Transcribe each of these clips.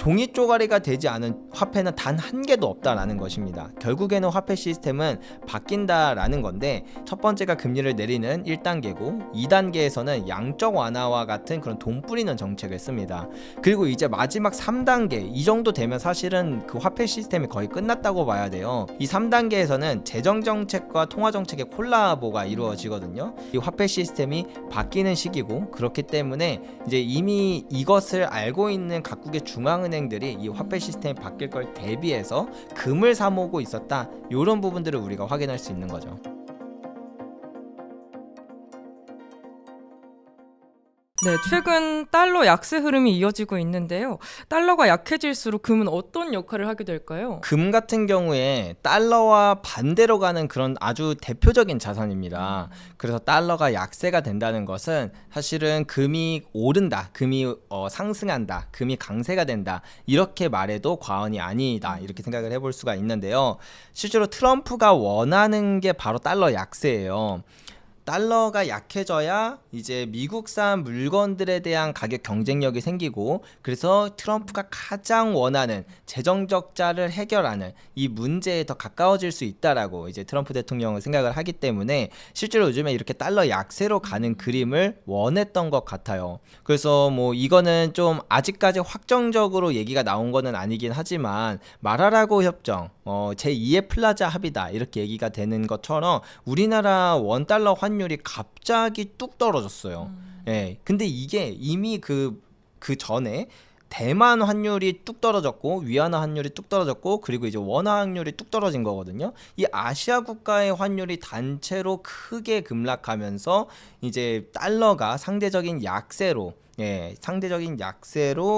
종이 쪼가리가 되지 않은 화폐는 단 한 개도 없다라는 것입니다. 결국에는 화폐 시스템은 바뀐다라는 건데, 첫 번째가 금리를 내리는 1단계고 2단계에서는 양적 완화와 같은 그런 돈 뿌리는 정책을 씁니다. 그리고 이제 마지막 3단계, 이 정도 되면 사실은 그 화폐 시스템이 거의 끝났다고 봐야 돼요. 이 3단계에서는 재정 정책과 통화 정책의 콜라보가 이루어지거든요. 이 화폐 시스템이 바뀌는 시기고, 그렇기 때문에 이제 이미 이것을 알고 있는 각국의 중앙은행들이 이 화폐 시스템이 바뀔 걸 대비해서 금을 사모으고 있었다, 이런 부분들을 우리가 확인할 수 있는 거죠. 네, 최근 달러 약세 흐름이 이어지고 있는데요. 달러가 약해질수록 금은 어떤 역할을 하게 될까요? 금 같은 경우에 달러와 반대로 가는 그런 아주 대표적인 자산입니다. 그래서 달러가 약세가 된다는 것은 사실은 금이 오른다, 금이 상승한다, 금이 강세가 된다, 이렇게 말해도 과언이 아니다, 이렇게 생각을 해볼 수가 있는데요. 실제로 트럼프가 원하는 게 바로 달러 약세예요. 달러가 약해져야 이제 미국산 물건들에 대한 가격 경쟁력이 생기고, 그래서 트럼프가 가장 원하는 재정 적자를 해결하는 이 문제에 더 가까워질 수 있다라고 이제 트럼프 대통령은 생각을 하기 때문에 실제로 요즘에 이렇게 달러 약세로 가는 그림을 원했던 것 같아요. 그래서 뭐 이거는 좀 아직까지 확정적으로 얘기가 나온 거는 아니긴 하지만, 마라라고 협정, 제2의 플라자 합의다, 이렇게 얘기가 되는 것처럼 우리나라 원달러 환율이 갑자기 뚝 떨어졌어요. 예. 근데 이게 이미 그 전에 대만 환율이 뚝 떨어졌고, 위안화 환율이 뚝 떨어졌고, 그리고 이제 원화 환율이 뚝 떨어진 거거든요. 이 아시아 국가의 환율이 단체로 크게 급락하면서 이제 달러가 상대적인 약세로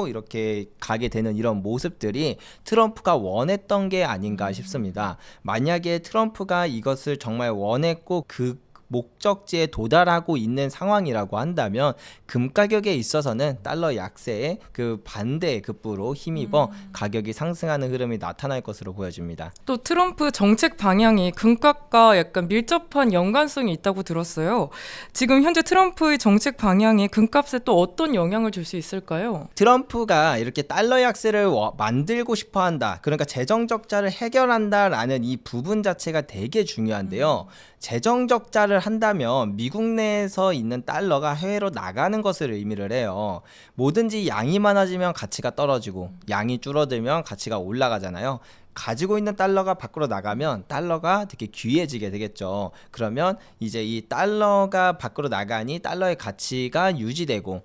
이렇게 가게 되는 이런 모습들이 트럼프가 원했던 게 아닌가 싶습니다. 만약에 트럼프가 이것을 정말 원했고 그 목적지에 도달하고 있는 상황이라고 한다면, 금 가격에 있어서는 달러 약세의 그 반대의 급부로 힘입어 가격이 상승하는 흐름이 나타날 것으로 보여집니다. 또 트럼프 정책 방향이 금값과 약간 밀접한 연관성이 있다고 들었어요. 지금 현재 트럼프의 정책 방향이 금값에 또 어떤 영향을 줄 수 있을까요? 트럼프가 이렇게 달러 약세를 만들고 싶어 한다, 그러니까 재정 적자를 해결한다라는 이 부분 자체가 되게 중요한데요. 재정 적자를 한다면 미국 내에서 있는 달러가 해외로 나가는 것을 의미를 해요. 뭐든지 양이 많아지면 가치가 떨어지고, 양이 줄어들면 가치가 올라가잖아요. 가지고 있는 달러가 밖으로 나가면 달러가 되게 귀해지게 되겠죠. 그러면 이제 이 달러가 밖으로 나가니 달러의 가치가 유지되고,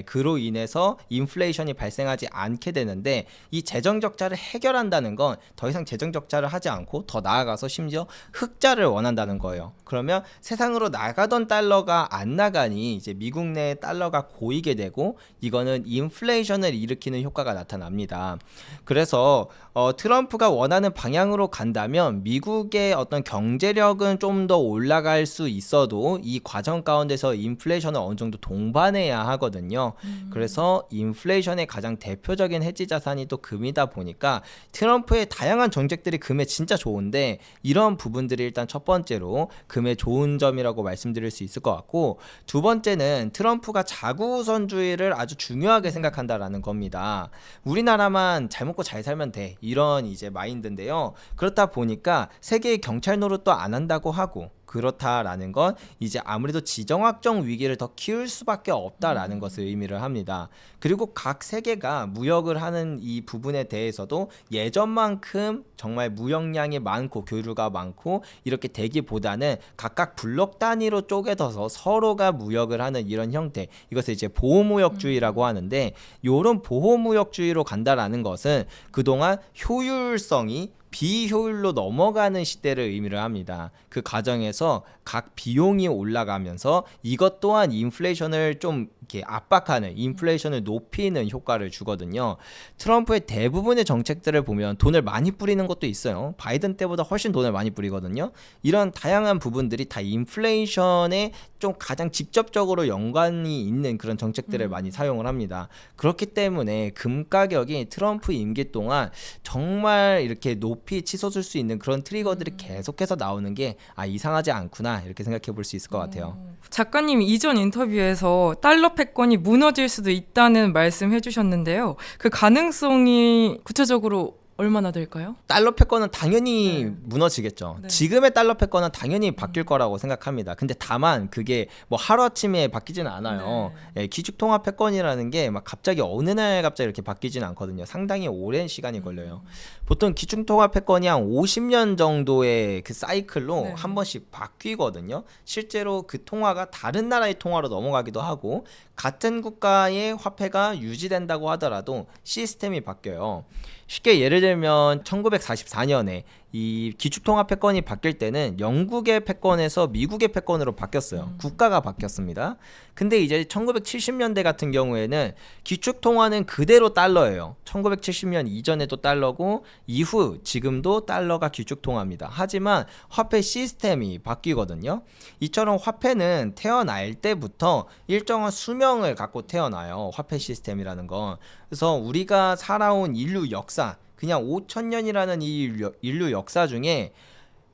그로 인해서 인플레이션이 발생하지 않게 되는데, 이 재정 적자를 해결한다는 건 더 이상 재정 적자를 하지 않고 더 나아가서 심지어 흑자를 원한다는 거예요. 그러면 세상으로 나가던 달러가 안 나가니 이제 미국 내 달러가 고이게 되고, 이거는 인플레이션을 일으키는 효과가 나타납니다. 그래서 트럼프가 원하는 방향으로 간다면 미국의 어떤 경제력은 좀 더 올라갈 수 있어도 이 과정 가운데서 인플레이션을 어느 정도 동반해야 하거든요. 그래서 인플레이션의 가장 대표적인 해지 자산이 또 금이다 보니까 트럼프의 다양한 정책들이 금에 진짜 좋은데, 이런 부분들이 일단 첫 번째로 금의 좋은 점이라고 말씀드릴 수 있을 것 같고, 두 번째는 트럼프가 자구우선주의를 아주 중요하게 생각한다라는 겁니다. 우리나라만 잘 먹고 잘 살면 돼, 이런 이제 마인드인데요. 그렇다 보니까 세계의 경찰 노릇도 안 한다고 하고, 그렇다라는 건 이제 아무래도 지정학적 위기를 더 키울 수밖에 없다라는 것을 의미를 합니다. 그리고 각 세계가 무역을 하는 이 부분에 대해서도 예전만큼 정말 무역량이 많고 교류가 많고 이렇게 되기보다는 각각 블록 단위로 쪼개져서 서로가 무역을 하는 이런 형태, 이것을 이제 보호무역주의라고 하는데, 이런 보호무역주의로 간다라는 것은 그동안 효율성이 비효율로 넘어가는 시대를 의미를 합니다. 그 과정에서 각 비용이 올라가면서 이것 또한 인플레이션을 좀 이렇게 압박하는, 인플레이션을 높이는 효과를 주거든요. 트럼프의 대부분의 정책들을 보면 돈을 많이 뿌리는 것도 있어요. 바이든 때보다 훨씬 돈을 많이 뿌리거든요. 이런 다양한 부분들이 다 인플레이션에 좀 가장 직접적으로 연관이 있는 그런 정책들을 많이 사용을 합니다. 그렇기 때문에 금 가격이 트럼프 임기 동안 정말 이렇게 높은 높이 치솟을 수 있는 그런 트리거들이 계속해서 나오는 게 이상하지 않구나 이렇게 생각해 볼 수 있을 것 같아요. 작가님이 이전 인터뷰에서 달러 패권이 무너질 수도 있다는 말씀해 주셨는데요. 그 가능성이 구체적으로 얼마나 될까요? 달러 패권은 당연히 네. 무너지겠죠. 네. 지금의 달러 패권은 당연히 바뀔 거라고 생각합니다. 근데 다만 그게 뭐 하루아침에 바뀌지는 않아요. 예, 기축통화 패권이라는 게 막 갑자기 어느 날 갑자기 이렇게 바뀌지는 않거든요. 상당히 오랜 시간이 걸려요. 보통 기축통화 패권이 한 50년 정도의 그 사이클로 네. 한 번씩 바뀌거든요. 실제로 그 통화가 다른 나라의 통화로 넘어가기도 하고 같은 국가의 화폐가 유지된다고 하더라도 시스템이 바뀌어요. 쉽게 예를 들면 1944년에 이 기축통화 패권이 바뀔 때는 영국의 패권에서 미국의 패권으로 바뀌었어요. 국가가 바뀌었습니다. 근데 이제 1970년대 같은 경우에는 기축통화는 그대로 달러예요. 1970년 이전에도 달러고 이후 지금도 달러가 기축통화입니다. 하지만 화폐 시스템이 바뀌거든요. 이처럼 화폐는 태어날 때부터 일정한 수명을 갖고 태어나요. 화폐 시스템이라는 건. 그래서 우리가 살아온 인류 역사, 그냥 5,000년이라는 이 인류 역사 중에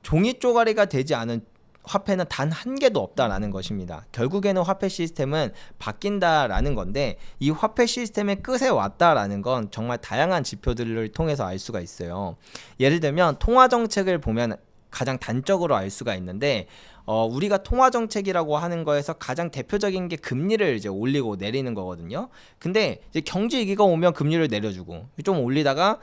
종이 쪼가리가 되지 않은 화폐는 단 한 개도 없다라는 것입니다. 결국에는 화폐 시스템은 바뀐다라는 건데 이 화폐 시스템의 끝에 왔다라는 건 정말 다양한 지표들을 통해서 알 수가 있어요. 예를 들면 통화 정책을 보면 가장 단적으로 알 수가 있는데 우리가 통화 정책이라고 하는 거에서 가장 대표적인 게 금리를 이제 올리고 내리는 거거든요. 근데 이제 경제 위기가 오면 금리를 내려주고 좀 올리다가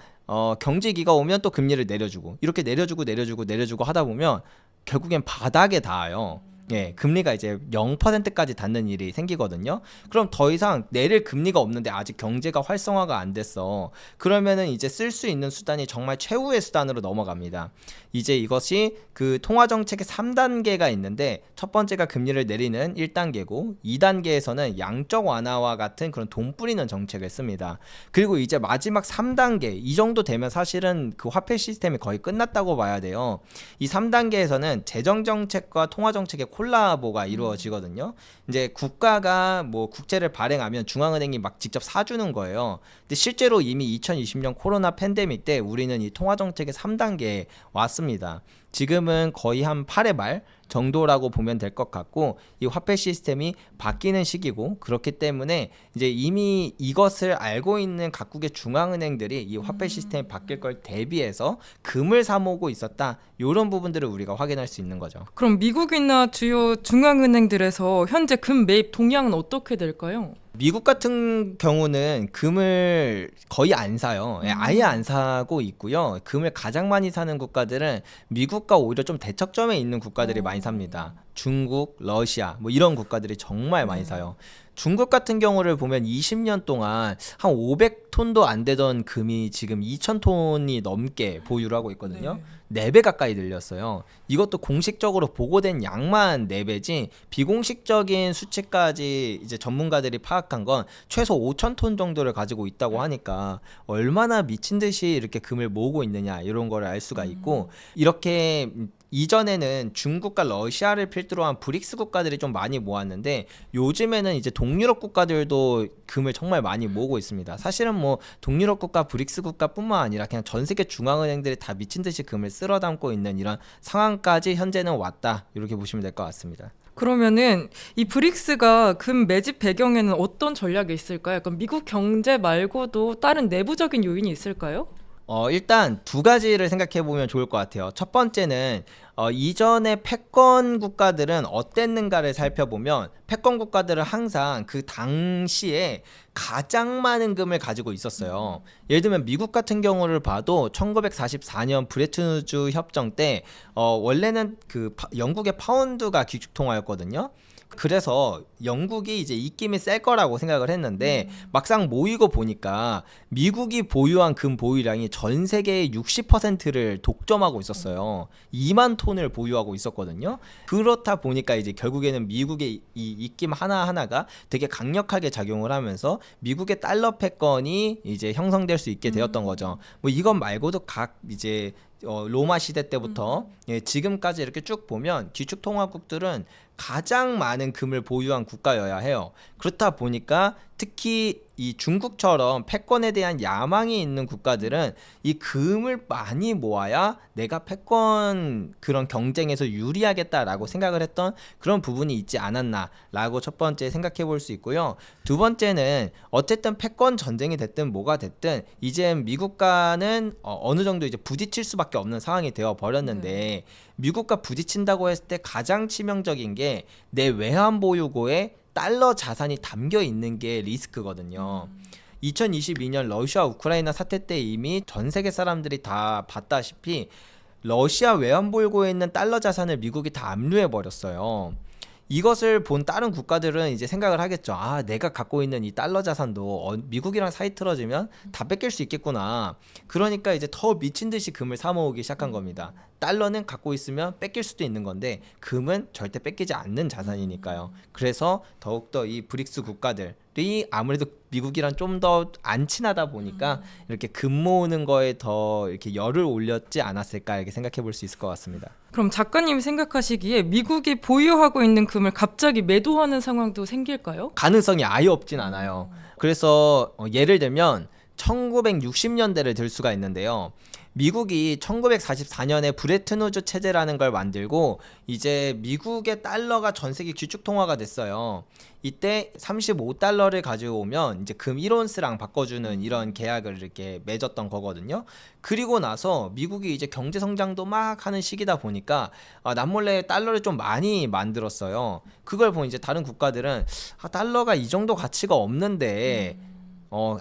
경제 위기가 오면 또 금리를 내려주고 이렇게 내려주고 하다 보면 결국엔 바닥에 닿아요. 예, 금리가 이제 0%까지 닿는 일이 생기거든요. 그럼 더 이상 내릴 금리가 없는데 아직 경제가 활성화가 안 됐어. 그러면은 이제 쓸 수 있는 수단이 정말 최후의 수단으로 넘어갑니다. 이제 이것이 그 통화 정책의 3단계가 있는데 첫 번째가 금리를 내리는 1단계고 2단계에서는 양적 완화와 같은 그런 돈 뿌리는 정책을 씁니다. 그리고 이제 마지막 3단계 이 정도 되면 사실은 그 화폐 시스템이 거의 끝났다고 봐야 돼요. 이 3단계에서는 재정 정책과 통화 정책의 콜라보가 이루어지거든요. 이제 국가가 뭐 국채를 발행하면 중앙은행이 막 직접 사주는 거예요. 근데 실제로 이미 2020년 코로나 팬데믹 때 우리는 이 통화 정책의 3단계에 왔습니다. 지금은 거의 한 8회 말 정도라고 보면 될 것 같고 이 화폐 시스템이 바뀌는 시기고 그렇기 때문에 이제 이미 이것을 알고 있는 각국의 중앙은행들이 이 화폐 시스템이 바뀔 걸 대비해서 금을 사모으고 있었다. 이런 부분들을 우리가 확인할 수 있는 거죠. 그럼 미국이나 주요 중앙은행들에서 현재 금 매입 동향은 어떻게 될까요? 미국 같은 경우는 금을 거의 안 사요. 아예 안 사고 있고요. 금을 가장 많이 사는 국가들은 미국과 오히려 좀 대척점에 있는 국가들이 많이 삽니다. 중국, 러시아 뭐 이런 국가들이 정말 많이 사요. 중국 같은 경우를 보면 20년 동안 한 500톤도 안 되던 금이 지금 2,000톤이 넘게 보유를 하고 있거든요. 4배 가까이 늘렸어요. 이것도 공식적으로 보고된 양만 4배지 비공식적인 수치까지 이제 전문가들이 파악한 건 최소 5,000톤 정도를 가지고 있다고 하니까 얼마나 미친 듯이 이렇게 금을 모으고 있느냐 이런 거를 알 수가 있고 이렇게 이전에는 중국과 러시아를 필두로 한 브릭스 국가들이 좀 많이 모았는데 요즘에는 이제 동유럽 국가들도 금을 정말 많이 모으고 있습니다. 사실은 뭐 동유럽 국가, 브릭스 국가뿐만 아니라 그냥 전 세계 중앙은행들이 다 미친 듯이 금을 쓸어 담고 있는 이런 상황까지 현재는 왔다. 이렇게 보시면 될 것 같습니다. 그러면은 이 브릭스가 금 매집 배경에는 어떤 전략이 있을까요? 약간 미국 경제 말고도 다른 내부적인 요인이 있을까요? 일단 두 가지를 생각해 보면 좋을 것 같아요. 첫 번째는 이전의 패권 국가들은 어땠는가를 살펴보면 패권 국가들은 항상 그 당시에 가장 많은 금을 가지고 있었어요. 예를 들면 미국 같은 경우를 봐도 1944년 브레튼 우즈 협정 때 원래는 그 영국의 파운드가 기축통화였거든요. 그래서 영국이 이제 입김이 셀 거라고 생각을 했는데 막상 모이고 보니까 미국이 보유한 금 보유량이 전 세계의 60%를 독점하고 있었어요. 2만 톤을 보유하고 있었거든요. 그렇다 보니까 이제 결국에는 미국의 이 입김 하나하나가 되게 강력하게 작용을 하면서 미국의 달러 패권이 이제 형성될 수 있게 되었던 거죠. 뭐 이것 말고도 각 이제 로마 시대 때부터 지금까지 이렇게 쭉 보면 기축통화국들은 가장 많은 금을 보유한 국가여야 해요. 그렇다 보니까 특히 이 중국처럼 패권에 대한 야망이 있는 국가들은 이 금을 많이 모아야 내가 패권 그런 경쟁에서 유리하겠다라고 생각을 했던 그런 부분이 있지 않았나라고 첫 번째 생각해 볼 수 있고요. 두 번째는 어쨌든 패권 전쟁이 됐든 뭐가 됐든 이제 미국과는 어느 정도 이제 부딪힐 수밖에 없는 상황이 되어 버렸는데 미국과 부딪힌다고 했을 때 가장 치명적인 게 내 외환 보유고에 달러 자산이 담겨 있는 게 리스크거든요. 2022년 러시아 우크라이나 사태 때 이미 전 세계 사람들이 다 봤다시피 러시아 외환 보유고에 있는 달러 자산을 미국이 다 압류해 버렸어요. 이것을 본 다른 국가들은 이제 생각을 하겠죠. 아, 내가 갖고 있는 이 달러 자산도 미국이랑 사이 틀어지면 다 뺏길 수 있겠구나. 그러니까 이제 더 미친 듯이 금을 사 모으기 시작한 겁니다. 달러는 갖고 있으면 뺏길 수도 있는 건데 금은 절대 뺏기지 않는 자산이니까요. 그래서 더욱더 이 브릭스 국가들이 아무래도 미국이랑 좀 더 안 친하다 보니까 이렇게 금 모으는 거에 더 이렇게 열을 올렸지 않았을까 이렇게 생각해 볼 수 있을 것 같습니다. 그럼 작가님이 생각하시기에 미국이 보유하고 있는 금을 갑자기 매도하는 상황도 생길까요? 가능성이 아예 없진 않아요. 그래서 예를 들면 1960년대를 들 수가 있는데요. 미국이 1944년에 브레튼 우즈 체제라는 걸 만들고 이제 미국의 달러가 전 세계 귀축 통화가 됐어요. 이때 35달러를 가져오면 이제 금 1온스랑 바꿔주는 이런 계약을 이렇게 맺었던 거거든요. 그리고 나서 미국이 이제 경제 성장도 막 하는 시기다 보니까 남몰래 달러를 좀 많이 만들었어요. 그걸 보면 이제 다른 국가들은 달러가 이 정도 가치가 없는데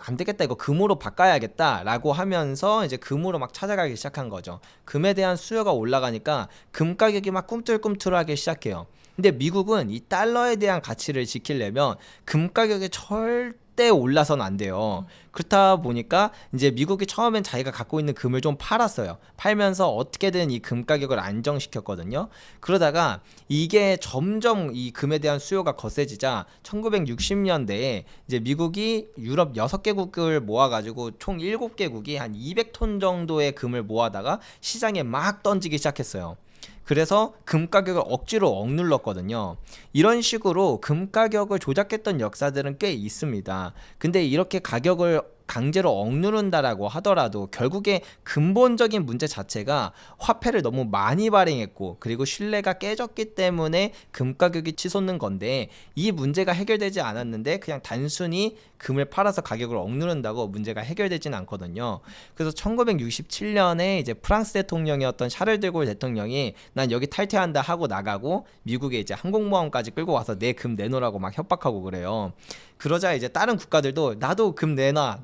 안 되겠다, 이거 금으로 바꿔야겠다라고 하면서 이제 금으로 막 찾아가기 시작한 거죠. 금에 대한 수요가 올라가니까 금 가격이 막 꿈틀꿈틀하기 시작해요. 근데 미국은 이 달러에 대한 가치를 지키려면 금 가격이 절대 올라서는 안 돼요. 그렇다 보니까 이제 미국이 처음엔 자기가 갖고 있는 금을 좀 팔았어요. 팔면서 어떻게든 이 금 가격을 안정시켰거든요. 그러다가 이게 점점 이 금에 대한 수요가 거세지자 1960년대에 이제 미국이 유럽 6개국을 모아가지고 총 7개국이 한 200톤 정도의 금을 모아다가 시장에 막 던지기 시작했어요. 그래서 금 가격을 억지로 억눌렀거든요. 이런 식으로 금 가격을 조작했던 역사들은 꽤 있습니다. 근데 이렇게 가격을 강제로 억누른다라고 하더라도 결국에 근본적인 문제 자체가 화폐를 너무 많이 발행했고 그리고 신뢰가 깨졌기 때문에 금 가격이 치솟는 건데 이 문제가 해결되지 않았는데 그냥 단순히 금을 팔아서 가격을 억누른다고 문제가 해결되진 않거든요. 그래서 1967년에 이제 프랑스 대통령이었던 샤를 드골 대통령이 난 여기 탈퇴한다 하고 나가고 미국에 이제 항공모함까지 끌고 와서 내 금 내놓으라고 막 협박하고 그래요. 그러자 이제 다른 국가들도 나도 금 내놔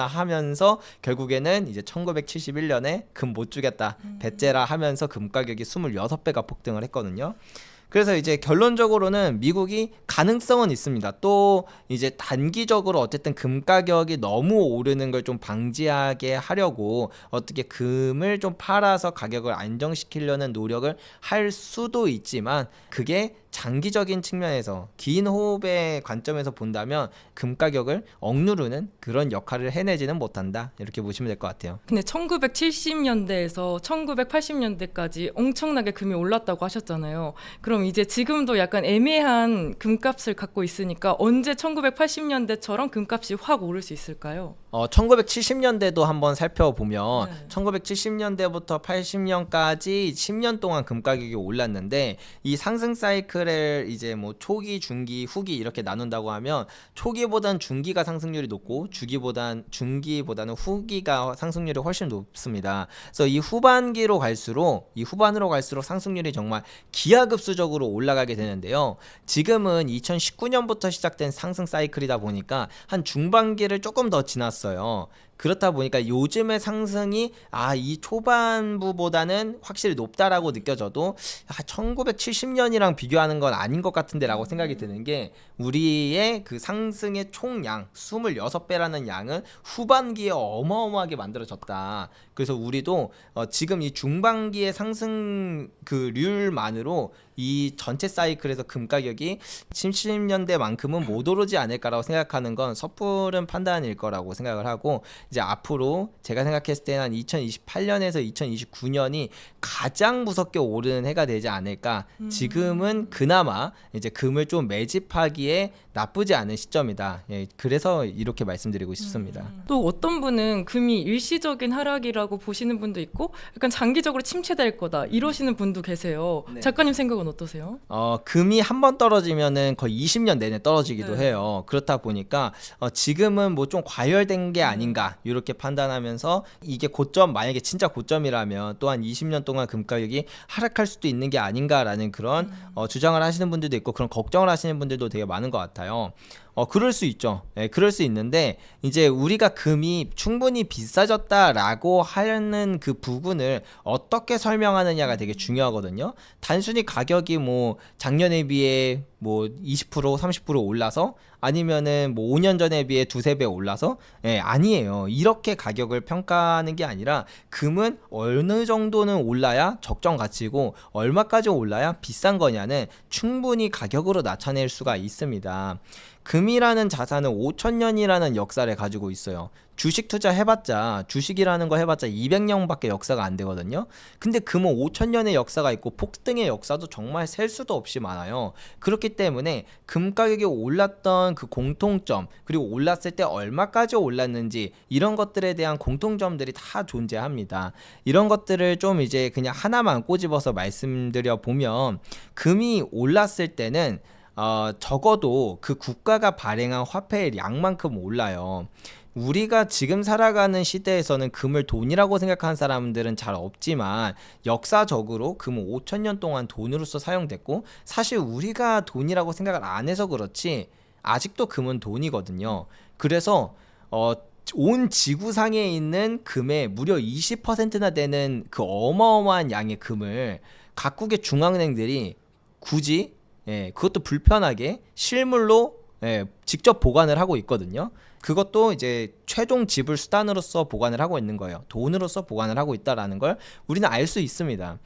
하면서 결국에는 이제 1971년에 금 못 주겠다 배째라 하면서 금 가격이 26배가 폭등을 했거든요. 그래서 이제 결론적으로는 미국이 가능성은 있습니다. 또 이제 단기적으로 어쨌든 금 가격이 너무 오르는 걸 좀 방지하게 하려고 어떻게 금을 좀 팔아서 가격을 안정시키려는 노력을 할 수도 있지만 그게 장기적인 측면에서 긴 호흡의 관점에서 본다면 금 가격을 억누르는 그런 역할을 해내지는 못한다. 이렇게 보시면 될 것 같아요. 근데 1970년대에서 1980년대까지 엄청나게 금이 올랐다고 하셨잖아요. 그럼 이제 지금도 약간 애매한 금값을 갖고 있으니까 언제 1980년대처럼 금값이 확 오를 수 있을까요? 1970년대도 한번 살펴보면 1970년대부터 80년까지 10년 동안 금 가격이 올랐는데 이 상승 사이클을 이제 뭐 초기, 중기, 후기 이렇게 나눈다고 하면 초기보단 중기가 상승률이 높고 중기보다는 후기가 상승률이 훨씬 높습니다. 그래서 이 후반으로 갈수록 상승률이 정말 기하급수적으로 올라가게 되는데요. 지금은 2019년부터 시작된 상승 사이클이다 보니까 한 중반기를 조금 더 지났어요. 그렇다 보니까 요즘의 상승이 이 초반부보다는 확실히 높다라고 느껴져도 1970년이랑 비교하는 건 아닌 것 같은데 라고 생각이 드는 게 우리의 그 상승의 총량 26배라는 양은 후반기에 어마어마하게 만들어졌다. 그래서 우리도 지금 이 중반기의 상승 그 률만으로 이 전체 사이클에서 금 가격이 70년대만큼은 못 오르지 않을까라고 생각하는 건 섣부른 판단일 거라고 생각을 하고 이제 앞으로 제가 생각했을 때는 한 2028년에서 2029년이 가장 무섭게 오르는 해가 되지 않을까. 지금은 그나마 이제 금을 좀 매집하기에 나쁘지 않은 시점이다. 예, 그래서 이렇게 말씀드리고 싶습니다. 또 어떤 분은 금이 일시적인 하락이라고 보시는 분도 있고 약간 장기적으로 침체될 거다 이러시는 분도 계세요. 네. 작가님 생각은 어떠세요? 금이 한 번 떨어지면은 거의 20년 내내 떨어지기도 네. 해요. 그렇다 보니까 지금은 뭐 좀 과열된 게 아닌가 이렇게 판단하면서 이게 고점, 만약에 진짜 고점이라면 또한 20년 동안 금 가격이 하락할 수도 있는 게 아닌가라는 그런 주장을 하시는 분들도 있고 그런 걱정을 하시는 분들도 되게 많은 것 같아요. 그럴 수 있죠. 예, 그럴 수 있는데 이제 우리가 금이 충분히 비싸졌다라고 하는 그 부분을 어떻게 설명하느냐가 되게 중요하거든요. 단순히 가격이 뭐 작년에 비해 뭐 20% 30% 올라서 아니면은 뭐 5년 전에 비해 두세 배 올라서 아니에요. 이렇게 가격을 평가하는 게 아니라 금은 어느 정도는 올라야 적정 가치고 얼마까지 올라야 비싼 거냐는 충분히 가격으로 나타낼 수가 있습니다. 금이라는 자산은 5,000년이라는 역사를 가지고 있어요. 주식 투자 해봤자 주식이라는 거 해봤자 200년밖에 역사가 안 되거든요. 근데 금은 5,000년의 역사가 있고 폭등의 역사도 정말 셀 수도 없이 많아요. 그렇기 때문에 금 가격이 올랐던 그 공통점 그리고 올랐을 때 얼마까지 올랐는지 이런 것들에 대한 공통점들이 다 존재합니다. 이런 것들을 좀 이제 그냥 하나만 꼬집어서 말씀드려 보면 금이 올랐을 때는 적어도 그 국가가 발행한 화폐의 양만큼 올라요. 우리가 지금 살아가는 시대에서는 금을 돈이라고 생각하는 사람들은 잘 없지만 역사적으로 금은 5,000년 동안 돈으로서 사용됐고 사실 우리가 돈이라고 생각을 안 해서 그렇지 아직도 금은 돈이거든요. 그래서 온 지구상에 있는 금의 무려 20%나 되는 그 어마어마한 양의 금을 각국의 중앙은행들이 굳이 그것도 불편하게 실물로 직접 보관을 하고 있거든요. 그것도 이제 최종 지불 수단으로서 보관을 하고 있는 거예요. 돈으로서 보관을 하고 있다라는 걸 우리는 알 수 있습니다.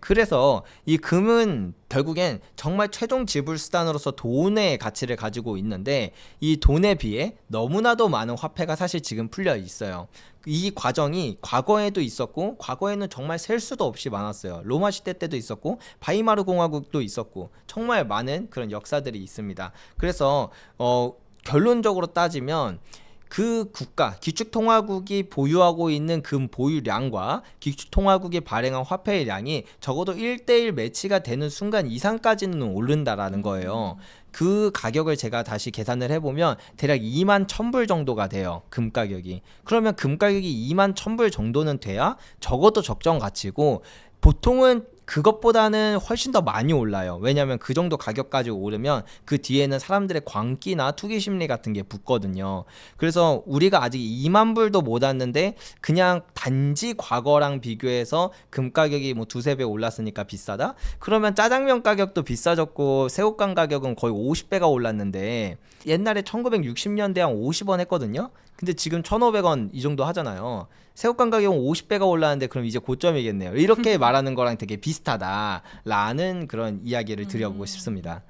그래서 이 금은 결국엔 정말 최종 지불 수단으로서 돈의 가치를 가지고 있는데 이 돈에 비해 너무나도 많은 화폐가 사실 지금 풀려 있어요. 이 과정이 과거에도 있었고 과거에는 정말 셀 수도 없이 많았어요. 로마 시대 때도 있었고 바이마르 공화국도 있었고 정말 많은 그런 역사들이 있습니다. 그래서 결론적으로 따지면 그 국가, 기축통화국이 보유하고 있는 금 보유량과 기축통화국이 발행한 화폐의 양이 적어도 1대1 매치가 되는 순간 이상까지는 오른다라는 거예요. 그 가격을 제가 다시 계산을 해보면 대략 21,000불 정도가 돼요. 금 가격이. 그러면 금 가격이 21,000불 정도는 돼야 적어도 적정 가치고 보통은 그것보다는 훨씬 더 많이 올라요. 왜냐하면 그 정도 가격까지 오르면 그 뒤에는 사람들의 광기나 투기 심리 같은 게 붙거든요. 그래서 우리가 아직 2만 불도 못 왔는데 그냥 단지 과거랑 비교해서 금 가격이 뭐 두세 배 올랐으니까 비싸다? 그러면 짜장면 가격도 비싸졌고 새우깡 가격은 거의 50배가 올랐는데 옛날에 1960년대 한 50원 했거든요. 근데 지금 1,500원 이 정도 하잖아요. 새우깡 가격은 50배가 올랐는데 그럼 이제 고점이겠네요. 이렇게 말하는 거랑 되게 비슷하다라는 그런 이야기를 드려보고 싶습니다.